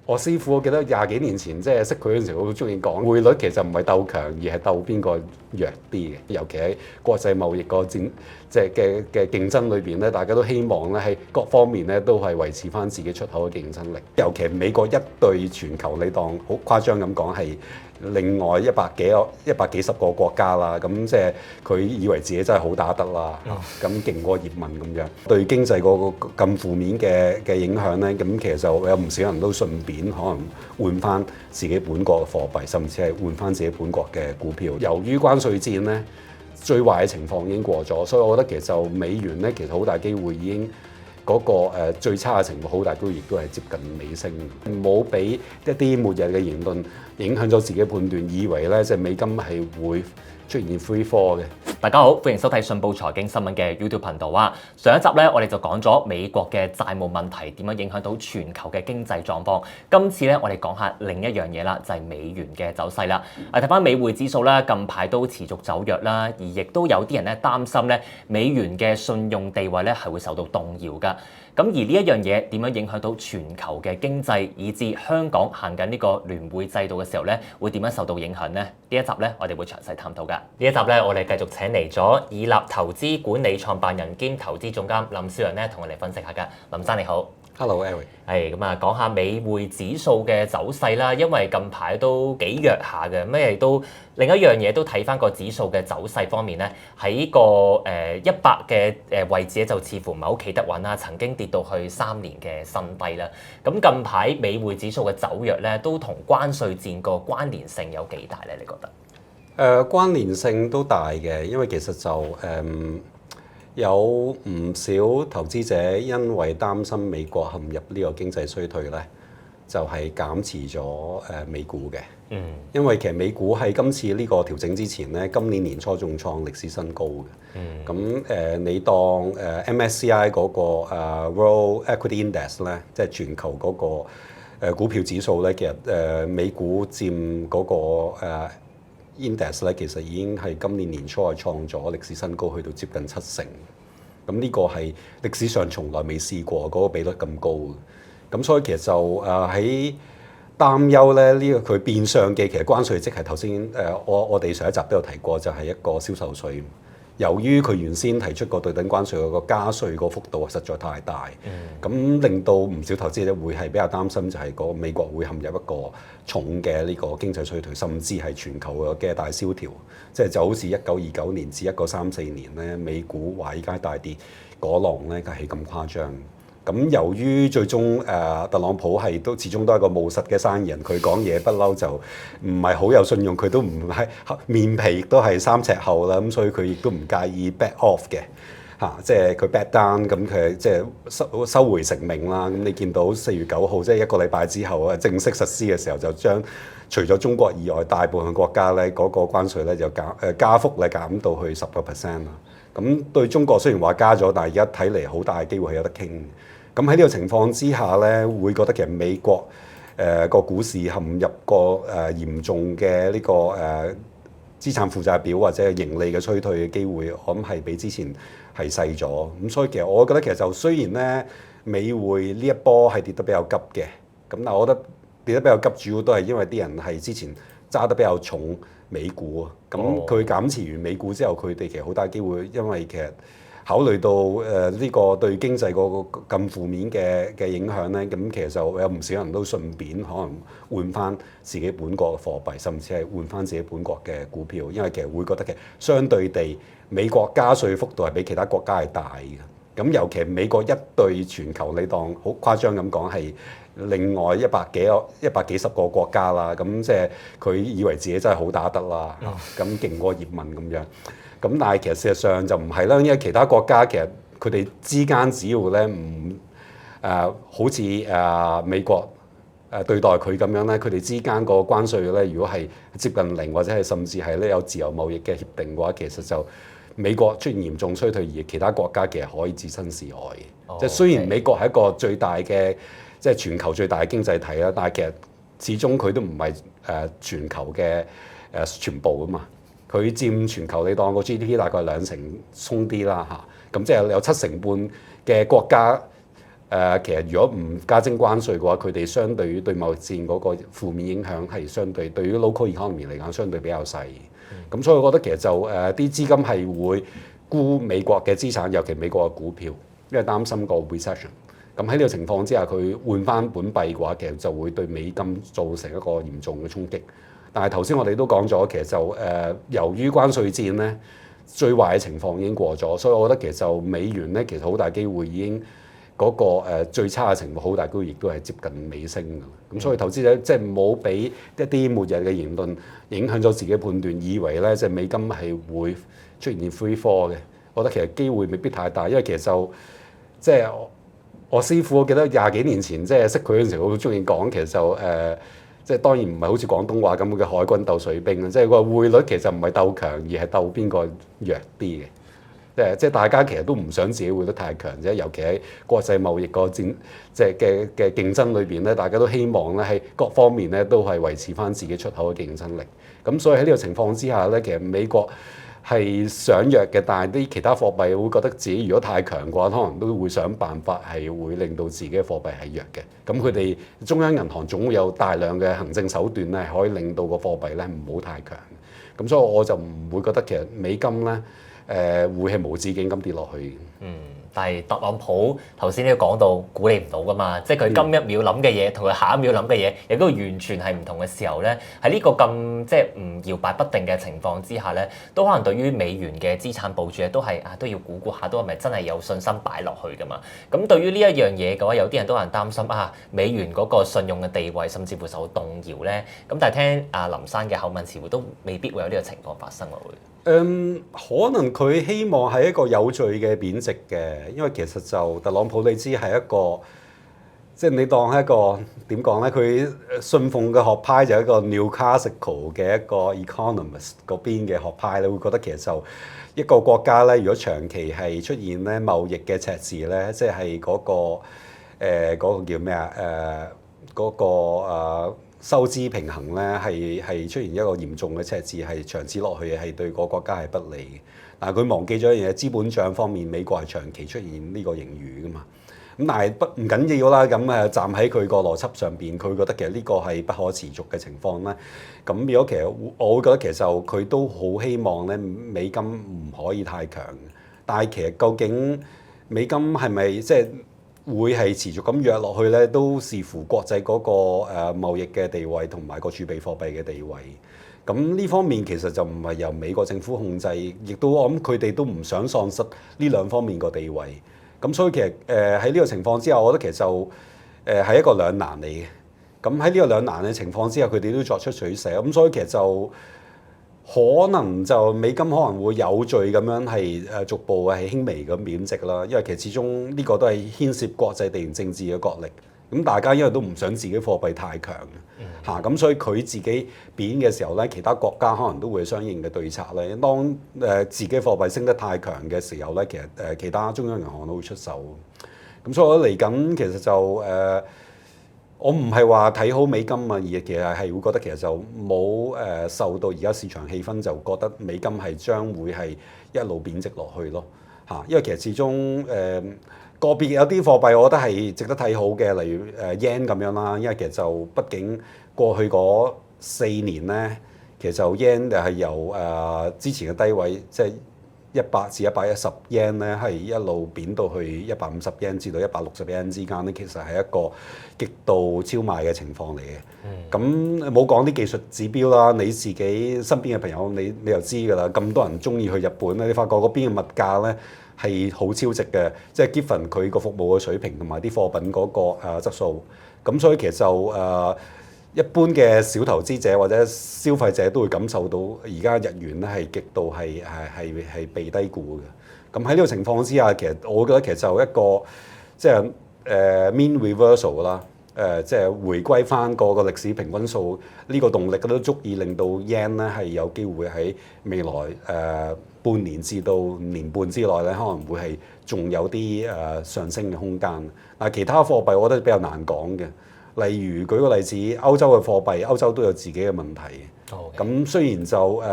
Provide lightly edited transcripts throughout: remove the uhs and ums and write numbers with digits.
我師傅我記得20幾年前即係識佢嗰陣時，我好中意講匯率其實唔係鬥強，而係鬥邊個弱啲嘅。尤其喺國際貿易個戰即係嘅競爭裏邊咧，大家都希望咧喺各方面咧都係維持翻自己出口嘅競爭力。尤其美國一對全球，你當好誇張咁講係另外100幾十個國家啦，咁即係佢以為自己真係好打得啦，咁勁過葉問咁樣，對經濟嗰個咁負面嘅影響咧，咁其實就有唔少人都順便可能換翻自己本國嘅貨幣，甚至係換翻自己本國嘅股票。由於關稅戰咧，最壞嘅情況已經過咗，所以我覺得其實就美元咧，其實好大機會已經嗰個最差嘅情況，好大機會亦都係接近尾聲。唔好俾一啲末日嘅言論影響咗自己判斷，以為咧即係美金係會出現 free fall 嘅。大家好，歡迎收睇信報財經新聞嘅 YouTube 頻道啊！上一集咧，我哋就講咗美國嘅債務問題點樣影響到全球嘅經濟狀況。今次咧，我哋講下另一樣嘢啦，就係美元嘅走勢啦。睇翻美匯指數咧，近排都持續走弱啦，而亦都有啲人咧擔心咧，美元嘅信用地位咧係會受到動搖㗎。咁而呢一樣嘢點樣影響到全球嘅經濟，以至香港行緊呢個聯匯制度嘅時候咧，會點樣受到影響呢？呢一集咧，我哋會詳細探討㗎。呢一集咧，我哋繼續請嚟咗以立投資管理創辦人兼投資總監林少陽咧，同我哋分析下㗎。林生你好。Hello Eric。係咁啊，講下美匯指數嘅走勢啦，因為近排都幾弱下嘅，咩都另一樣嘢都睇翻個指數嘅走勢方面咧，喺個100嘅位置咧就似乎唔係好企得穩啦，曾經跌到去3年嘅新低啦。咁近排美匯指數嘅走弱咧，都同關稅戰個關聯性有幾大咧？你覺得？關聯性都大嘅，因為其實就有唔少投資者因為擔心美國陷入呢個經濟衰退咧，就係減持咗美股嘅。因為其實美股喺今次呢個調整之前咧，今年年初仲創歷史新高嘅。咁你當MSCI 嗰個World Equity Index 咧，即係全球嗰個股票指數咧，其實美股佔嗰個index 咧，其實已經係今年年初係創咗歷史新高，去到接近70%。咁呢個係歷史上從來未試過嗰個比率咁高嘅。咁所以其實就喺擔憂咧，呢個佢變相嘅其實關稅即係頭先我哋上一集都有提過，就係一個銷售稅。由於佢原先提出個對等關稅嗰個加稅個幅度實在太大，咁令到唔少投資者會係比較擔心，就係個美國會陷入一個重嘅呢個經濟衰退，甚至係全球嘅大蕭條，即係就好似1929年至1934年咧，美股華爾街大跌嗰浪咧係咁誇張。咁由於最終特朗普係都始終都係個務實嘅生意人，佢講嘢不嬲就唔係好有信用，佢都唔係面皮亦都係3尺厚啦，咁所以佢亦都唔介意 back off 嘅嚇，即係佢 back down，咁佢即係收回成命啦。咁你見到4月9號即係1個禮拜之後啊，正式實施嘅時候就將除咗中國以外大部分國家咧嗰個關稅咧就加幅咧減到去10%啦。咁對中國雖然話加咗，但係而家睇嚟好大嘅機會係有得傾。咁喺呢個情況之下咧，會覺得其實美國個股市陷入個嚴重嘅呢個資產負債表或者盈利嘅衰退嘅機會，我諗係比之前係細咗。咁所以其實我覺得其實就雖然咧美匯呢一波係跌得比較急嘅，咁但係我覺得跌得比較急主要都係因為啲人係之前揸得比較重美股啊。咁佢減持完美股之後，佢哋其實好大機會，因為其實考慮到呢個對經濟嗰個咁負面嘅影響咧，咁其實就有唔少人都順便可能換翻自己本國嘅貨幣，甚至係換翻自己本國嘅股票，因為其實會覺得其實相對地美國加稅幅度係比其他國家係大嘅。咁尤其美國一對全球，你當好誇張咁講係另外100幾十個國家啦，咁即係佢以為自己真係好打得啦，咁勁過葉問咁樣。咁但係其實事實上就唔係啦，因為其他國家其實佢哋之間只要咧唔好似美國對待佢咁樣咧，佢哋之間個關稅咧，如果係接近0或者係甚至係咧有自由貿易嘅協定嘅話，其實就美國出現嚴重衰退，而其他國家其實可以置身事外嘅。即係雖然美國係一個最大嘅即係全球最大嘅經濟體啦，但係其實始終佢都唔係全球嘅全部啊嘛。佢佔全球你當個 GDP 大概2成鬆啲啦嚇，咁即係有7成半嘅國家其實如果唔加徵關稅嘅話，佢哋相對於對貿易戰嗰個負面影響係相對對於 local economy 嚟講相對比較細。咁所以我覺得其實就啲資金係會沽美國嘅資產，尤其美國嘅股票，因為擔心個 recession。咁喺呢個情況之下，佢換翻本幣嘅話，其實就會對美金造成一個嚴重嘅衝擊。但係頭先我哋都講咗，其實就由於關稅戰咧，最壞嘅情況已經過咗，所以我覺得其實就美元咧，其實好大機會已經嗰個最差嘅情況，好大機會亦都係接近尾聲㗎。咁所以投資者即係唔好俾一啲末日嘅言論影響咗自己判斷，以為咧即係美金係會出現 free fall 嘅。我覺得其實機會未必太大，因為其實就即係我師傅，我記得廿幾年前即係識佢嗰陣時，好中意講其實就即係當然唔係好似廣東話咁嘅海軍鬥水兵啊，即係個匯率其實唔係鬥強，而係鬥邊個弱啲嘅。即係大家其實都唔想自己匯率太強啫，尤其喺國際貿易個戰即係嘅競爭裏邊咧，大家都希望咧喺各方面咧都係維持翻自己出口嘅競爭力。咁所以喺呢個情況之下咧，其實美國係想弱嘅，但係啲其他貨幣會覺得自己如果太強嘅話，可能都會想辦法係會令到自己嘅貨幣係弱嘅。咁佢哋中央銀行總會有大量嘅行政手段咧，可以令到個貨幣咧唔好太強。咁所以我就唔會覺得其實美金咧會係無止境咁跌落去。但係特朗普頭先都講到估你唔到㗎嘛，即係佢今一秒諗嘅嘢同佢下一秒諗嘅嘢，亦都完全係唔同嘅時候咧，喺呢個咁即係唔搖擺不定嘅情況之下咧，都可能對於美元嘅資產部署咧，都係都要估下，都係咪真係有信心擺落去㗎嘛？咁對於呢一樣嘢嘅話，有啲人都可能擔心美元嗰個信用嘅地位甚至乎受動搖咧。咁但係聽林生嘅口吻，似乎都未必會有呢個情況發生喎會。可能佢希望係一個有序嘅貶值嘅，因為其實就特朗普你知係一個，即係你當係一個點講咧？佢信奉嘅學派就係一個 Neoclassical 嘅一個 economist 嗰邊嘅學派咧，會覺得其實就一個國家咧，如果長期係出現咧貿易嘅赤字咧，即係嗰個叫咩啊？嗰個收支平衡咧係出現一個嚴重嘅赤字，係長此落去係對個國家係不利嘅。但係佢忘記咗一樣嘢，資本帳方面美國係長期出現呢個盈餘㗎嘛。咁但係唔緊要啦，咁站喺佢個邏輯上邊，佢覺得其實呢個係不可持續嘅情況咧。咁如果其實我會覺得其實就佢都好希望咧美金唔可以太強。但係其實究竟美金係咪即係會係持續咁弱落去咧，都視乎國際嗰個貿易嘅地位同埋個儲備貨幣嘅地位。咁呢方面其實就唔係由美國政府控制，亦都我諗佢哋都唔想喪失呢兩方面個地位。咁所以其實喺呢個情況之下，我覺得其實就係一個兩難嚟嘅。咁喺呢個兩難嘅情況之下，佢哋都作出取捨。咁所以其實就可能就美金可能會有序咁樣係逐步係輕微咁貶值啦，因為其實始終呢個都係牽涉國際地緣政治嘅角力。咁大家因為都唔想自己貨幣太強嚇，咁所以佢自己貶嘅時候咧，其他國家可能都會有相應嘅對策咧。當自己貨幣升得太強嘅時候咧，其實其他中央銀行都會出手。咁所以我嚟緊其實就我唔係話睇好美金啊，而其實係會覺得其實就冇受到而家市場氣氛，就覺得美金係將會係一路貶值落去咯嚇。因為其實始終個別有啲貨幣，我覺得係值得睇好嘅，例如yen 咁樣啦。因為其實就畢竟過去嗰4年咧，其實就 yen 就係由之前嘅低位，即係100至110 yen 咧，係一路貶到去150 yen至到160 yen 之間咧，其實係一個極度超賣嘅情況嚟嘅。咁冇講啲技術指標啦，你自己身邊嘅朋友你又知㗎啦。咁多人中意去日本咧，你發覺嗰邊嘅物價咧係好超值嘅，即係 given 佢個服務嘅水平同埋啲貨品嗰個質素。咁所以其實就一般嘅小投資者或者消費者都會感受到而家日元咧係極度係被低估嘅。咁喺呢個情況之下，其實我覺得其實就一個即係mean reversal 啦，即係回歸翻個歷史平均數呢個動力都足以令到 yen 咧係有機會喺未來半年至到年半之內咧，可能會係仲有啲上升嘅空間。但係其他貨幣我覺得比較難講嘅。例如舉個例子，歐洲嘅貨幣，歐洲都有自己嘅問題。咁雖然就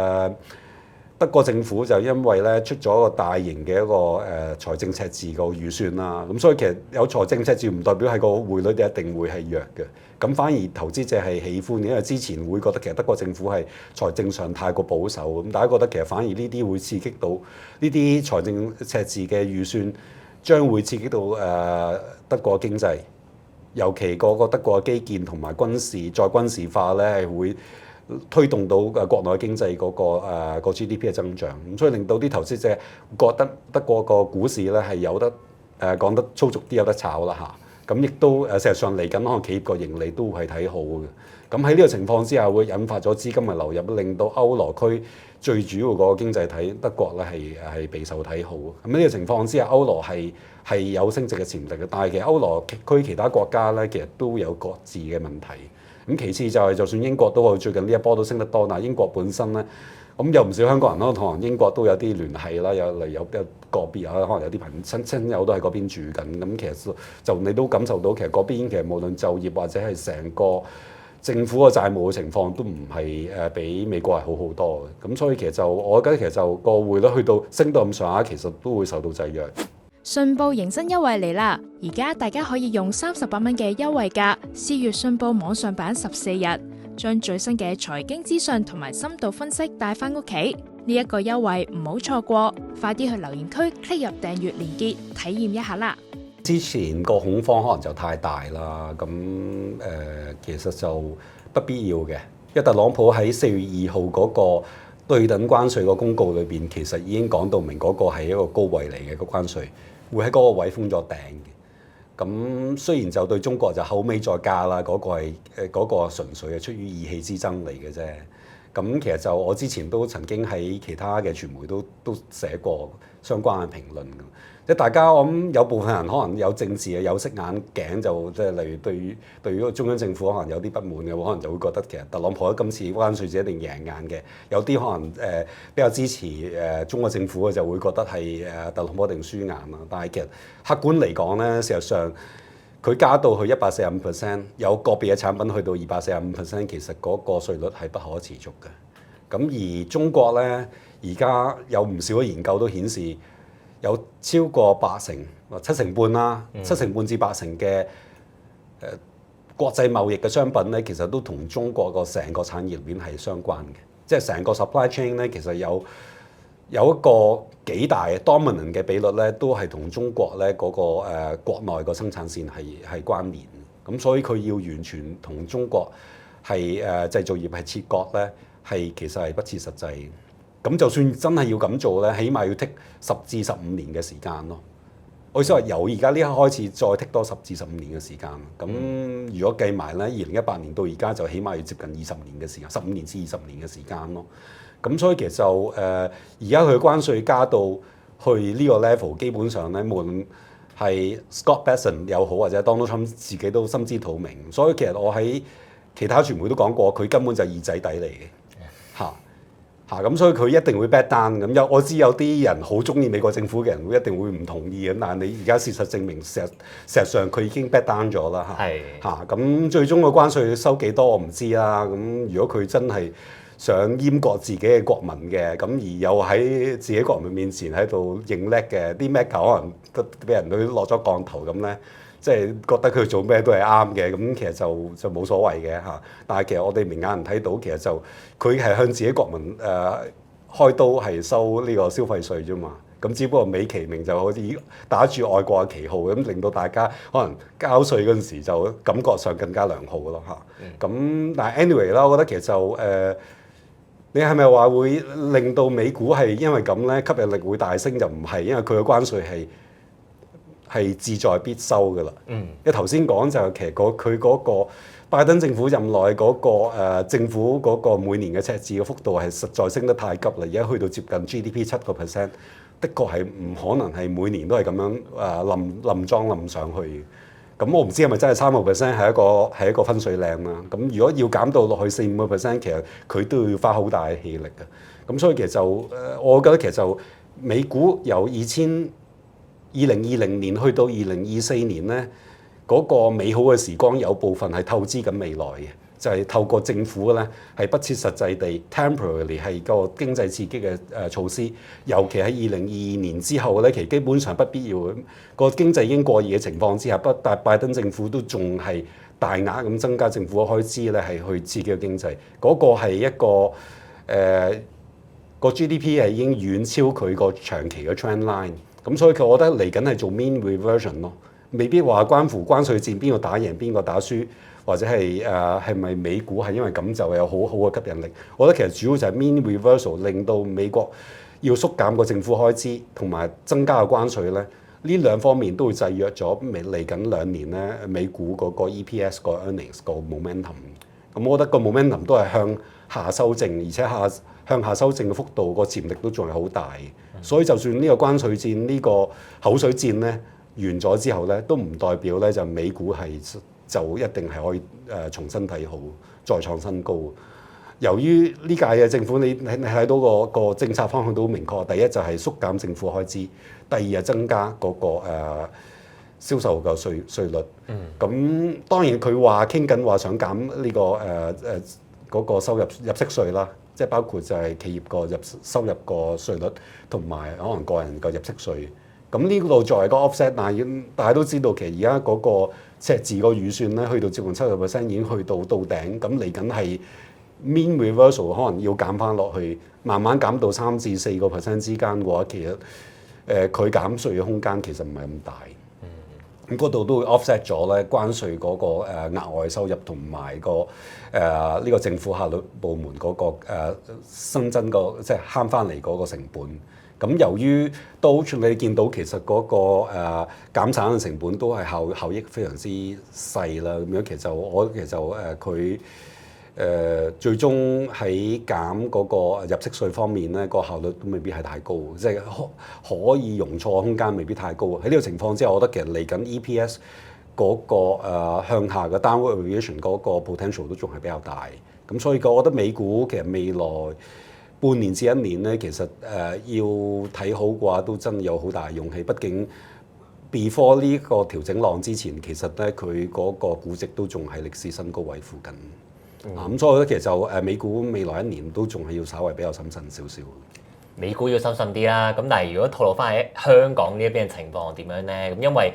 德國政府就因為咧出咗一個大型嘅一個財政赤字個預算啦，咁所以其實有財政赤字唔代表係個匯率一定會係弱嘅，咁反而投資者係喜歡嘅，因為之前會覺得其實德國政府係財政上太過保守，咁大家覺得其實反而呢啲會刺激到呢啲財政赤字嘅預算，將會刺激到德國經濟，尤其嗰個德國嘅基建同埋再軍事化咧係會推動到國內經濟嗰個 GDP 嘅增長，咁所以令到啲投資者覺得德國個股市咧係有得講得粗俗啲有得炒啦嚇，咁亦都事實上嚟緊可能企業個盈利都係睇好嘅，咁喺呢個情況之下會引發咗資金嘅流入，令到歐羅區最主要嗰個經濟體德國咧係備受睇好，咁呢個情況之下歐羅係有升值嘅潛力嘅，但係其實歐羅區其他國家咧其實都有各自嘅問題。咁其次就係就算英國都最近呢一波都升得多，但係英國本身咧，咁有唔少香港人咯，同英國都有啲聯繫啦，例如有個別可能有啲親友都喺嗰邊住緊，咁其實就你都感受到其實嗰邊其實無論就業或者係成個政府嘅債務嘅情況都唔係比美國係好好多嘅，咁所以其實我覺得其實就個匯率去到升到咁上下，其實都會受到制約。信報迎新優惠嚟啦！而家大家可以用38蚊嘅優惠價試閱信報網上版14日，將最新嘅財經資訊同埋深度分析帶返屋企。呢一個優惠唔好錯過，快啲去留言區 click 入訂閱連結體驗一下啦！之前個恐慌可能就太大啦，咁其實就不必要嘅。因為特朗普喺4月2號嗰個對等關稅個公告裏邊，其實已經講到明嗰個係一個高位嚟嘅個關稅。會喺嗰個位封咗頂嘅，咁雖然就對中國就後尾再加啦，嗰個係嗰個純粹係出於意氣之爭嚟嘅啫。咁其實就我之前都曾經喺其他嘅傳媒都寫過相關嘅評論嘅，即係大家我諗有部分人可能有政治嘅有色眼鏡，就即係例如對於個中央政府可能有啲不滿嘅，可能就會覺得其實特朗普今次關稅就一定贏硬嘅。有啲可能比較支持中國政府嘅就會覺得係特朗普一定輸硬啦。但係其實客觀嚟講咧，事實上佢加到去145%，有個別嘅產品去到245%，其實嗰個稅率係不可持續嘅。咁而中國咧，而家有唔少嘅研究都顯示，有超過80%或7成半啦，7成半至8成嘅國際貿易嘅商品咧，其實都同中國個成個產業鏈係相關嘅，即係成個 supply chain 咧，其實有一個幾大嘅 dominant 嘅比率咧，都係同中國咧嗰個國內個生產線係關聯，咁所以佢要完全同中國係製造業係切割咧，係其實係不切實際嘅。咁就算真係要咁做咧，起碼要 take 10至15年嘅時間咯。我意思話由而家呢一刻開始再 take 多10至15年嘅時間。咁如果計埋咧，2018年到而家就起碼要接近20年嘅時間，15年至20年嘅時間咯。咁所以其實就而家佢關稅加到去呢個 level，基本上咧，無論係 Scott Bessent 又好，或者 Donald Trump 自己都心知肚明。所以其實我喺其他傳媒都講過，佢根本就係二仔底嚟嘅嚇。咁所以佢一定會 back down 咁。我知有啲人好中意美國政府嘅人會一定會唔同意嘅，但係你而家事實證明，事實上佢已經 back down 咗啦嚇。咁最終個關稅收幾多我唔知啦。咁如果佢真係想閹割自己嘅國民嘅，咁而又喺自己國民面前喺度認叻嘅，啲 Mac 可能都俾人都落咗降頭咁咧。即係覺得佢做咩都係啱嘅，咁其實就冇所謂嘅嚇。但係其實我哋明眼人睇到，其實就佢係向自己國民開刀係收呢個消費稅啫嘛。咁只不過美其名就好似打住外國嘅旗號，咁令到大家可能交稅嗰陣時就感覺上更加良好咯嚇。咁但係 anyway 啦，我覺得其實就你係咪話會令到美股係因為咁咧吸引力會大升？就唔係，因為佢嘅關稅係志在必收㗎啦。因為頭先講就其實佢嗰個拜登政府任內嗰個政府嗰個每年嘅赤字嘅幅度係實在升得太急啦，而家去到接近 GDP 7%，的確係唔可能係每年都係咁樣冧裝冧上去。咁我唔知係咪真係3% 係一個分水嶺啦。咁如果要減到落去4-5%，其實佢都要花好大嘅氣力嘅。咁所以其實就我覺得其實就美股由2020年去到2024年咧，嗰個美好嘅時光有部分係透支緊未來嘅，就係透過政府咧係不切實際地 temporarily 係個經濟刺激嘅措施，尤其喺2022年之後咧，其實基本上不必要個經濟已經過熱嘅情況之下，但拜登政府都仲係大額咁增加政府嘅開支咧，係去刺激個經濟。嗰個係一個個 GDP 係已經遠超佢個長期嘅 trend line。咁所以我覺得嚟緊係做 mean reversion 咯，未必話關乎關稅戰邊個打贏邊個打輸，或者係咪美股係因為咁就有好好嘅吸引力。我覺得其實主要就係 mean reversal 令到美國要縮減個政府開支同埋增加個關稅咧，呢兩方面都會制約咗嚟緊2年咧美股嗰個 EPS 個 earnings 個 momentum。咁我覺得個 momentum 都係向下修正，而且向下修正嘅幅度個潛力都仲係好大。所以就算呢個關稅戰呢個口水戰咧完咗之後咧，都唔代表咧就美股就一定係可以重新睇好，再創新高。由於呢屆嘅政府你睇到個政策方向都好明確，第一就係縮減政府開支，第二係增加嗰個銷售嘅稅率。咁當然佢話傾緊話想減呢個嗰個收入息稅啦。即係包括就係企業個收入個稅率，同埋可能個人個入息稅。咁呢度作為個 offset， 但係大家都知道其實而家嗰個赤字個預算咧，去到接近70%已經去到頂。咁嚟緊係 mean reversal 可能要減翻落去，慢慢減到3至4%之間嘅話，其實佢減稅嘅空間其實唔係咁大。咁嗰度都會 offset 咗咧關稅嗰個額外收入同埋呢個政府效率部門嗰個新增個即係慳翻嚟嗰個成本。咁由於都你見到其實嗰個減產嘅成本都係效益非常之細啦。咁樣其實佢最終喺減嗰個入息稅方面咧，個效率都未必係太高，即係可以容錯空間未必太高。喺呢個情況之下，我覺得其實嚟緊 EPS 嗰個向下嘅 downward revision 嗰個 potential 都仲係比較大。咁所以我覺得美股其實未來半年至1年咧，其實要睇好嘅話，都真有好大嘅勇氣。畢竟 before 呢個調整浪之前，其實咧佢嗰個估值都仲係歷史新高位附近。咁所以我覺得其實就美股未來1年都仲係要稍微比較審慎少少。美股要審慎啲啦，咁但係如果套落翻喺香港呢一邊嘅情況點樣咧？咁因為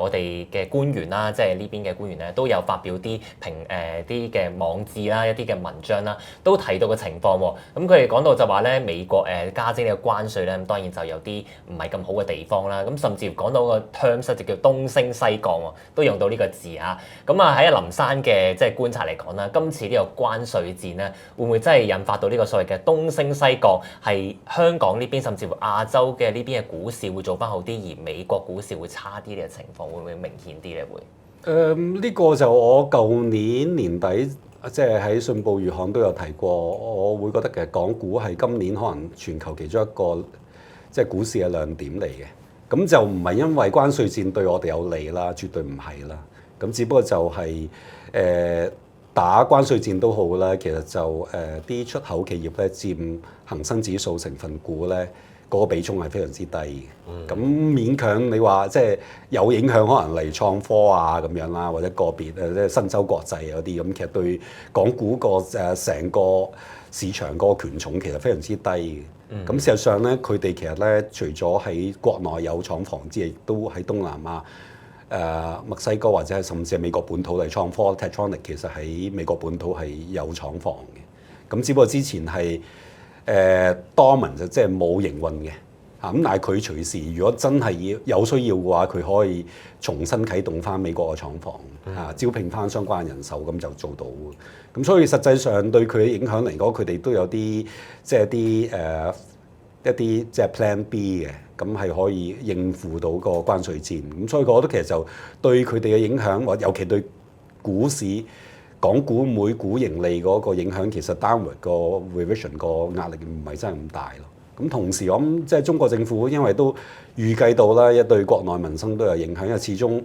我哋嘅官員啦，即係呢邊嘅官員咧，都有發表啲啲嘅網誌啦、一啲嘅文章啦，都提到個情況喎。咁佢哋講到就話咧，美國加徵呢個關稅咧，咁當然就有啲唔係咁好嘅地方啦。咁甚至講到個 terms 就叫東升西降喎，都用到呢個字啊。咁啊喺林生嘅即係觀察嚟講啦，今次呢個關稅戰咧，會唔會真係引發到呢個所謂嘅東升西降，係香港呢邊甚至乎亞洲嘅呢邊嘅股市會做翻好啲，而美國股市會差啲嘅情況會唔會明顯啲咧？會呢個就我舊年年底即係喺信報月刊都有提過，我會覺得其實港股係今年可能全球其中一個即係股市嘅亮點嚟嘅。咁就唔係因為關稅戰對我哋有利啦，絕對唔係啦。咁只不過就係打關稅戰都好啦，其實就啲出口企業咧佔恒生指數成分股咧嗰個比重係非常之低嘅。咁勉強你話即係有影響，可能嚟創科啊咁樣啦，或者個別即係新洲國際嗰啲咁，其實對港股個成個市場個權重其實非常之低嘅。咁事實上咧，佢哋其實咧除咗喺國內有廠房之外，亦都喺東南亞。墨西哥或者係甚至係美國本土嚟創科 Tektronix 其實喺美國本土係有廠房嘅。咁只不過之前係dormant就即係冇營運嘅嚇。咁但係佢隨時如果真係有需要嘅話，佢可以重新啟動翻美國嘅廠房嚇，招聘翻相關人手，咁就做到。咁所以實際上對佢嘅影響嚟講，佢哋都有啲即係一啲即係 Plan B 嘅。咁係可以應付到個關稅戰，咁所以我覺得其實就對佢哋嘅影響，或尤其對股市、港股每股盈利嗰個影響，其實 downward 個 revision 個壓力唔係真係咁大咯。咁同時我諗即係中國政府，因為都預計到啦，一對國內民生都有影響，因為始終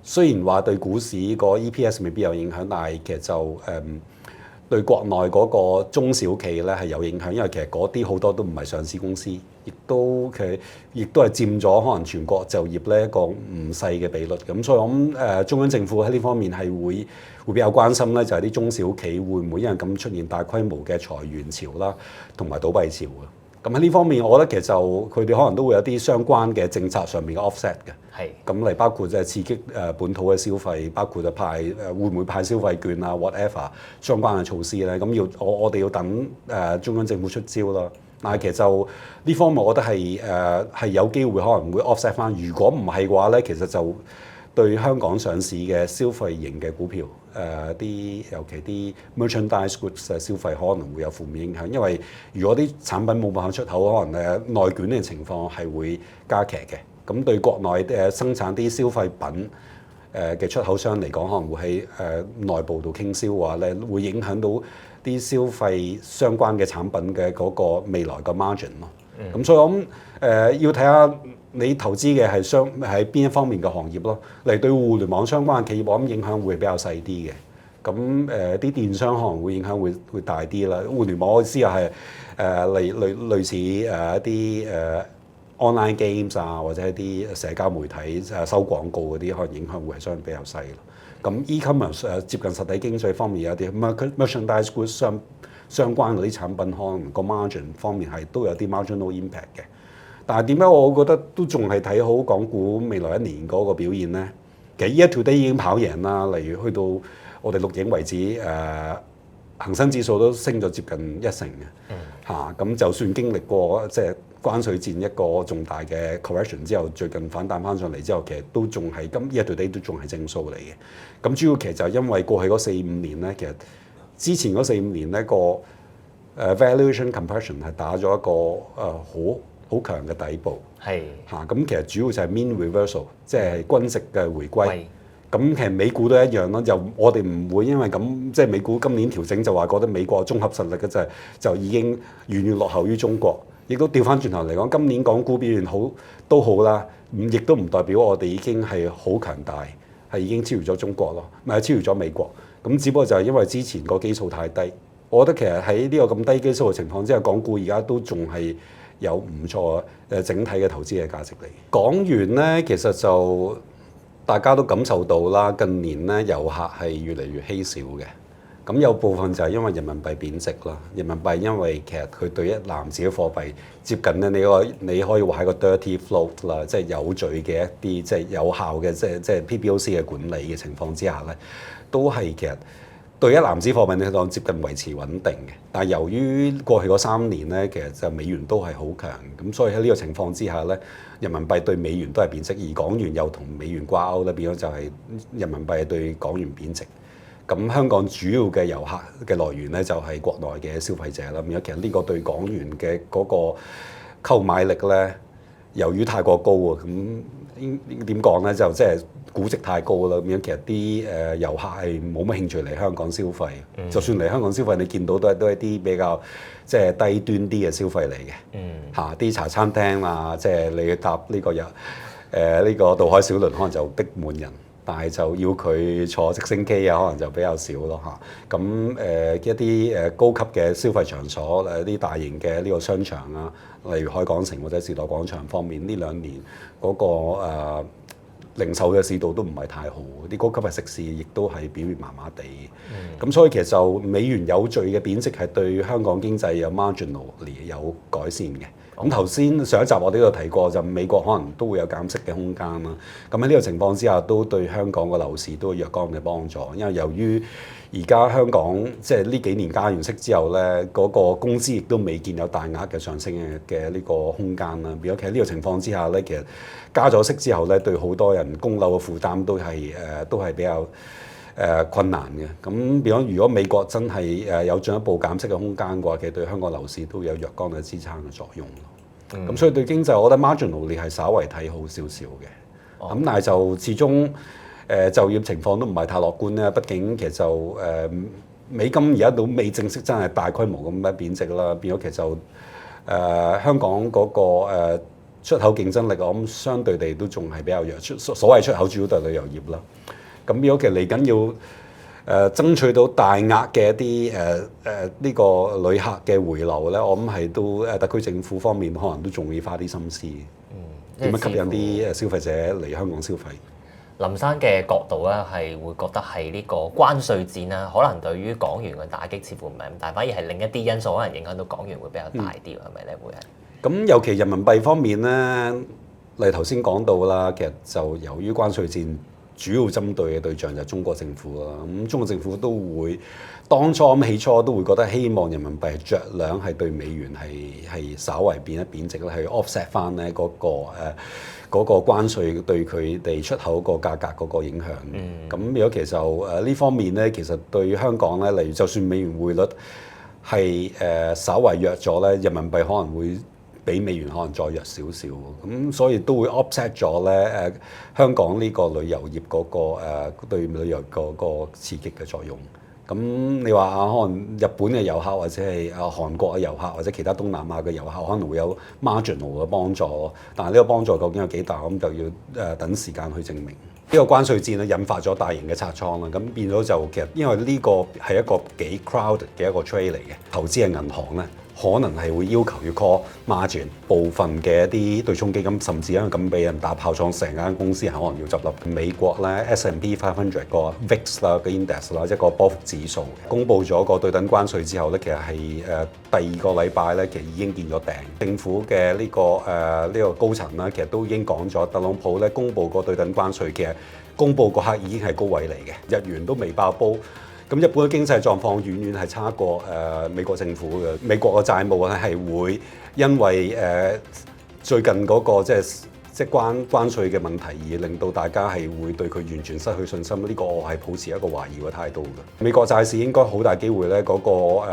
雖然話對股市個 EPS 未必有影響，但係其實就對國內嗰個中小企咧係有影響，因為其實嗰啲好多都唔係上市公司，亦都係佔咗可能全國就業咧一個唔細嘅比率。咁所以我諗中央政府喺呢方面係會比較關心咧，就係啲中小企會唔會因為咁出現大規模嘅裁員潮啦，同埋倒閉潮嘅。咁喺呢方面，我覺得其實就佢哋可能都會有啲相關嘅政策上面嘅 offset 嘅。係。咁嚟包括就係刺激本土嘅消費，包括就派會唔會派消費券啊 whatever 相關嘅措施咧。咁我哋要等中央政府出招啦。但係其實就呢方面，我覺得係有機會可能會 offset 翻。如果唔係嘅話咧，其實就對香港上市嘅消費型嘅股票，尤其啲 merchandise goods 嘅消費可能會有負面影響，因為如果啲產品冇辦法出口，可能內捲嘅情況係會加劇嘅。咁對國內生產啲消費品嘅出口商嚟講，可能會喺內部度傾銷嘅話咧，會影響到啲消費相關嘅產品嘅嗰個未來嘅 margin 咯。咁所以我諗要睇下你投資嘅係邊一方面嘅行業咯。嚟對互聯網相關嘅企業，我諗影響會比較細啲嘅。咁啲電商可能會影響會大啲啦。互聯網我知係類似一啲online games 啊，或者一啲社交媒體收廣告嗰啲，可能影響會係相對比較細咯。咁 e-commerce 接近實體經濟方面有啲 merchandise goods 相關嗰啲產品，可能個 margin 方面都有啲 marginal impact 嘅。但係點解我覺得都仲係睇好港股未來一年嗰個表現咧？其實 year to date 已經跑贏啦，例如去到我哋錄影為止，恒生指數都升咗接近1成嘅嚇。咁就算經歷過即係關稅戰一個重大嘅 correction 之後，最近反彈翻上嚟之後，其實都仲係今 year to date 都仲係正數嚟嘅。咁主要其實就係因為過去嗰4-5年咧，其實之前嗰4-5年咧個valuation compression 係打咗一個好強嘅底部。係嚇。咁其實主要就係 mean reversal， 即係均值嘅回歸。咁其實美股都一樣咯，我哋唔會因為咁即係美股今年調整就話覺得美國綜合實力嘅就已經遠遠落後於中國，亦都調翻轉頭嚟講，今年港股表現都好啦，亦都唔代表我哋已經係好強大，係已經超越咗中國咯，唔係超越咗美國。咁只不過就係因為之前個基數太低，我覺得其實喺呢個咁低基數嘅情況之下，港股而家都仲係有唔錯整體嘅投資嘅價值嚟。港元咧，其實就大家都感受到啦，近年咧遊客係越嚟越稀少嘅。咁有部分就係因為人民幣貶值啦，人民幣因為其實佢對一籃子嘅貨幣接近咧，你可以話係個 dirty float 啦，即係有序嘅一啲即係有效嘅即係 PBOC 嘅管理嘅情況之下咧，都係其實對一籃子貨幣嚟講接近維持穩定嘅。但係由於過去嗰3年咧，其實就美元都係好強，咁所以喺呢個情況之下咧，人民幣對美元都係貶值，而港元又同美元掛鈎咧，變咗就係人民幣對港元貶值。咁香港主要嘅遊客嘅來源咧，就係國內嘅消費者啦。咁樣其實呢個對港元嘅嗰個購買力咧，由於太過高啊，咁點講咧？就即係估值太高啦。咁樣其實啲遊客係冇乜興趣嚟香港消費。就算嚟香港消費，你見到都係啲比較即係低端啲嘅消費嚟嘅。嚇，啲茶餐廳啊，即係你搭呢個呢個渡海小輪，可能就逼滿人。但係就要佢坐直升機啊，可能就比較少咯嚇。咁一啲高級嘅消費場所，啲大型嘅呢個商場啊，例如海港城或者時代廣場方面，呢2年嗰個零售嘅市道都唔係太好，啲高級嘅食肆亦都係表現麻麻地。咁所以其實就美元有序嘅貶值係對香港經濟有 marginally 有改善嘅。咁頭先上一集我哋都有提過，就美國可能都會有減息嘅空間啦。咁喺呢個情況之下，都對香港嘅樓市都有若干嘅幫助。因為由於而家香港即係呢幾年加完息之後咧，嗰個工資亦都未見有大額嘅上升嘅呢個空間啦。變咗其實呢個情況之下咧，其實加咗息之後咧，對好多人供樓嘅負擔都係比較困難嘅。咁變咗如果美國真係有進一步減息嘅空間嘅話，其實對香港樓市都有若干嘅支撐嘅作用。咁所以對經濟，我覺得 marginally 係稍為睇好少少嘅。咁但係就始終就業情況都唔係太樂觀咧。畢竟其實就美金而家都未正式真係大規模咁樣貶值啦。變咗其實就香港嗰個出口競爭力，我諗相對地都仲係比較弱。所謂出口主要都係旅遊業啦。咁變咗其實嚟緊爭取到大額嘅一啲呢個旅客嘅回流咧，我諗係都特區政府方面可能都仲要花啲心思，點樣吸引啲消費者嚟香港消費。林生嘅角度咧，係會覺得係呢個關稅戰啦，可能對於港元嘅打擊似乎唔係咁大，反而係另一啲因素可能影響到港元會比較大啲，係咪咧？會係咁尤其人民幣方面咧，例如頭先講到啦，其實就由於關稅戰主要針對嘅對象就係中國政府啦。咁中國政府都會當初起初都會覺得希望人民幣着量係對美元係稍為貶一貶值咧，去 offset 翻咧嗰個關稅對佢哋出口個價格嗰個影響。咁如果其實呢方面咧，其實對香港咧，例如就算美元匯率係稍為弱咗咧，人民幣可能會比美元可能再弱少少，咁所以都會 offset 咗咧香港呢個旅遊業嗰個對旅遊嗰個刺激嘅作用。咁你話可能日本嘅遊客或者係韓國嘅遊客或者其他東南亞嘅遊客可能會有 marginal 嘅幫助，但係呢個幫助究竟有幾大，咁就要等時間去證明。呢個關稅戰咧引發咗大型嘅拆倉啦，咁變咗就其實因為呢個係一個幾 crowded 嘅一個 trade 嚟嘅，投資嘅銀行咧可能係會要求要 call margin 部分嘅一啲對沖基金，甚至因為咁俾人打炮廠，成間公司係可能要執笠。美國咧 S&P 500個 VIX 啦個 index 啦一個波幅指數，公布咗個對等關稅之後咧，其實係第2個禮拜咧，其實已經見咗頂。政府嘅呢個高層啦，其實都已經講咗，特朗普咧公布個對等關稅嘅公布嗰刻已經係高位嚟嘅，日元都未爆煲。咁日本嘅經濟狀況遠遠係差過美國政府嘅，美國嘅債務咧係會因為最近嗰個即係關稅嘅問題而令到大家係會對佢完全失去信心，呢個我係抱持一個懷疑嘅態度嘅。美國債市應該好大機會咧，嗰個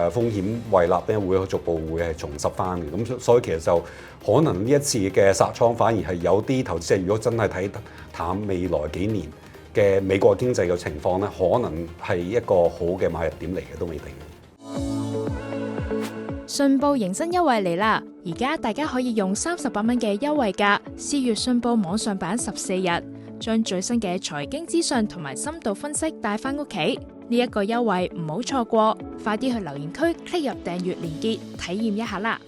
風險胃納咧會逐步會係重拾翻嘅，咁所以其實就可能呢一次嘅殺倉反而係有啲投資者如果真係睇淡未來幾年嘅美國經濟嘅情況咧，可能係一個好嘅買入點嚟嘅，都未定。信報迎新優惠嚟啦！而家大家可以用38蚊嘅優惠價試閱信報網上版14日，將最新嘅財經資訊同埋深度分析帶返屋企。呢一個優惠唔好錯過，快啲去留言區 click 入訂閱連結體驗一下啦！